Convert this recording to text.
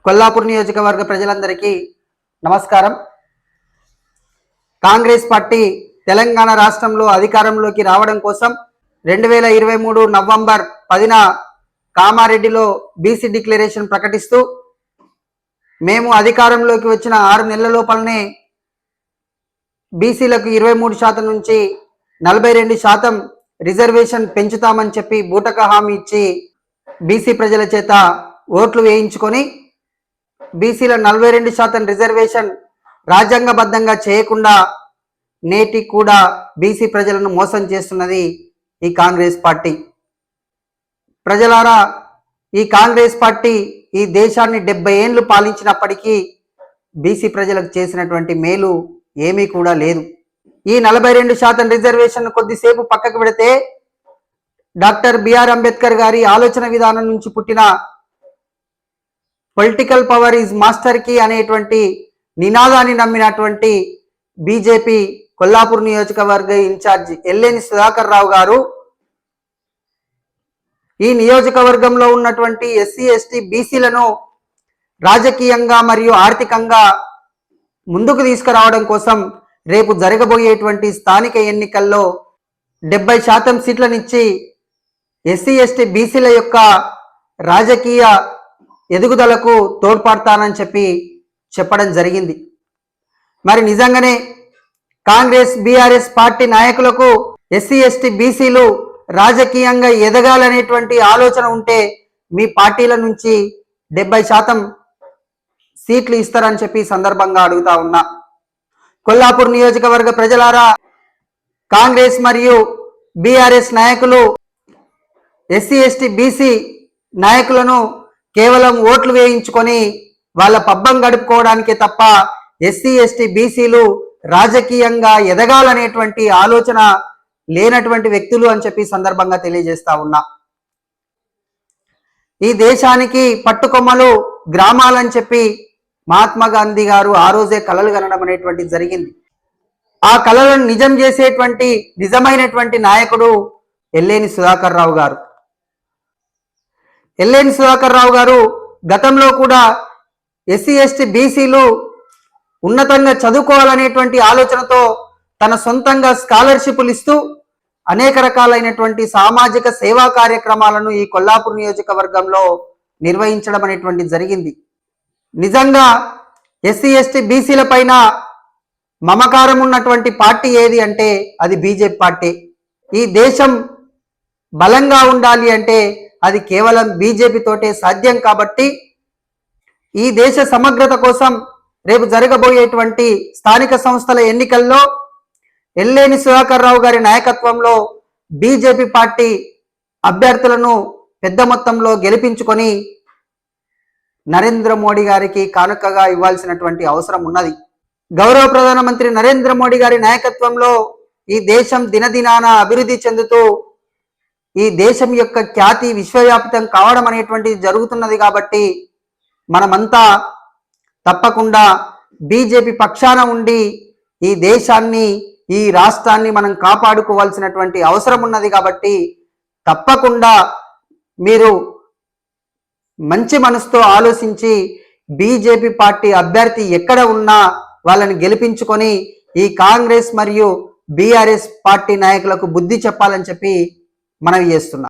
కొల్లాపూర్ నియోజకవర్గ ప్రజలందరికీ నమస్కారం. కాంగ్రెస్ పార్టీ తెలంగాణ రాష్ట్రంలో అధికారంలోకి రావడం కోసం 2023 నవంబర్ 10న కామారెడ్డిలో బీసీ డిక్లరేషన్ ప్రకటిస్తూ మేము అధికారంలోకి వచ్చిన 6 నెలల లోపలనే బీసీలకు 23% నుంచి 42% రిజర్వేషన్ పెంచుతామని చెప్పి బూటక హామీ ఇచ్చి బీసీ ప్రజల చేత ఓట్లు వేయించుకొని బీసీల 42% రిజర్వేషన్ రాజ్యాంగబద్ధంగా చేయకుండా నేటికి కూడా బీసీ ప్రజలను మోసం చేస్తున్నది ఈ కాంగ్రెస్ పార్టీ. ప్రజలారా, ఈ కాంగ్రెస్ పార్టీ ఈ దేశాన్ని 70 ఏళ్ళు పాలించినప్పటికీ బీసీ ప్రజలకు చేసినటువంటి మేలు ఏమీ కూడా లేదు. ఈ 42% రిజర్వేషన్ కొద్దిసేపు పక్కకు పెడితే డాక్టర్ బిఆర్ అంబేద్కర్ గారి ఆలోచన విధానం నుంచి పుట్టిన political power is master key అనేటువంటి నినాదాన్ని నమ్మినటువంటి బీజేపీ కొల్లాపూర్ నియోజకవర్గ ఇన్ఛార్జ్ ఎల్లేని సుధాకర్ రావు గారు ఈ నియోజకవర్గంలో ఉన్నటువంటి ఎస్సీ ఎస్టీ బీసీలను రాజకీయంగా మరియు ఆర్థికంగా ముందుకు తీసుకురావడం కోసం రేపు జరగబోయేటువంటి స్థానిక ఎన్నికల్లో 70% సీట్లనిచ్చి ఎస్సీ ఎస్టీ బీసీల యొక్క రాజకీయ ఎదుగుదలకు తోడ్పడతానని చెప్పడం జరిగింది. మరి నిజంగానే కాంగ్రెస్ బీఆర్ఎస్ పార్టీ నాయకులకు ఎస్సీ ఎస్టీ బీసీలు రాజకీయంగా ఎదగాలనేటువంటి ఆలోచన ఉంటే మీ పార్టీల నుంచి 70% సీట్లు ఇస్తారని సందర్భంగా అడుగుతా ఉన్నా. కొల్లాపూర్ నియోజకవర్గ ప్రజలారా, కాంగ్రెస్ మరియు బీఆర్ఎస్ నాయకులు ఎస్సీ ఎస్టీ బీసీ నాయకులను కేవలం ఓట్లు వేయించుకొని వాళ్ళ పబ్బం గడుపుకోవడానికే తప్ప ఎస్సీ ఎస్టీ బీసీలు రాజకీయంగా ఎదగాలనేటువంటి ఆలోచన లేనటువంటి వ్యక్తులు అని సందర్భంగా తెలియజేస్తా ఉన్నా. ఈ దేశానికి పట్టుకొమ్మలు గ్రామాలని మహాత్మా గాంధీ గారు ఆ రోజే కలలు కనడం అనేటువంటిది జరిగింది. ఆ కలలను నిజం చేసేటువంటి నిజమైనటువంటి నాయకుడు ఎల్లేని సుధాకర్ రావు గారు. ఎల్లేని సుధాకర్ రావు గారు గతంలో కూడా ఎస్సీ ఎస్టీ బీసీలు ఉన్నతంగా చదువుకోవాలనేటువంటి ఆలోచనతో తన సొంతంగా స్కాలర్షిప్లు ఇస్తూ అనేక రకాలైనటువంటి సామాజిక సేవా కార్యక్రమాలను ఈ కొల్లాపూర్ నియోజకవర్గంలో నిర్వహించడం అనేటువంటిది జరిగింది. నిజంగా ఎస్సీ ఎస్టీ బీసీల పైన మమకారం ఉన్నటువంటి పార్టీ ఏది అంటే అది బీజేపీ పార్టీ. ఈ దేశం బలంగా ఉండాలి అంటే అది కేవలం బీజేపీ తోటే సాధ్యం. కాబట్టి ఈ దేశ సమగ్రత కోసం రేపు జరగబోయేటువంటి స్థానిక సంస్థల ఎన్నికల్లో ఎల్లేని సుధాకర్ రావు గారి నాయకత్వంలో బీజేపీ పార్టీ అభ్యర్థులను పెద్ద మొత్తంలో గెలిపించుకొని నరేంద్ర మోడీ గారికి కానుకగా ఇవ్వాల్సినటువంటి అవసరం ఉన్నది. గౌరవ ప్రధానమంత్రి నరేంద్ర మోడీ గారి నాయకత్వంలో ఈ దేశం దినదినాన అభివృద్ధి చెందుతూ ఈ దేశం యొక్క ఖ్యాతి విశ్వవ్యాప్తం కావడం అనేటువంటిది జరుగుతున్నది. కాబట్టి మనమంతా తప్పకుండా బీజేపీ పక్షాన ఉండి ఈ దేశాన్ని ఈ రాష్ట్రాన్ని మనం కాపాడుకోవాల్సినటువంటి అవసరం ఉన్నది. కాబట్టి తప్పకుండా మీరు మంచి మనసుతో ఆలోచించి బీజేపీ పార్టీ అభ్యర్థి ఎక్కడ ఉన్నా వాళ్ళని గెలిపించుకొని ఈ కాంగ్రెస్ మరియు బీఆర్ఎస్ పార్టీ నాయకులకు బుద్ధి చెప్పాలని మనవి చేస్తున్నా.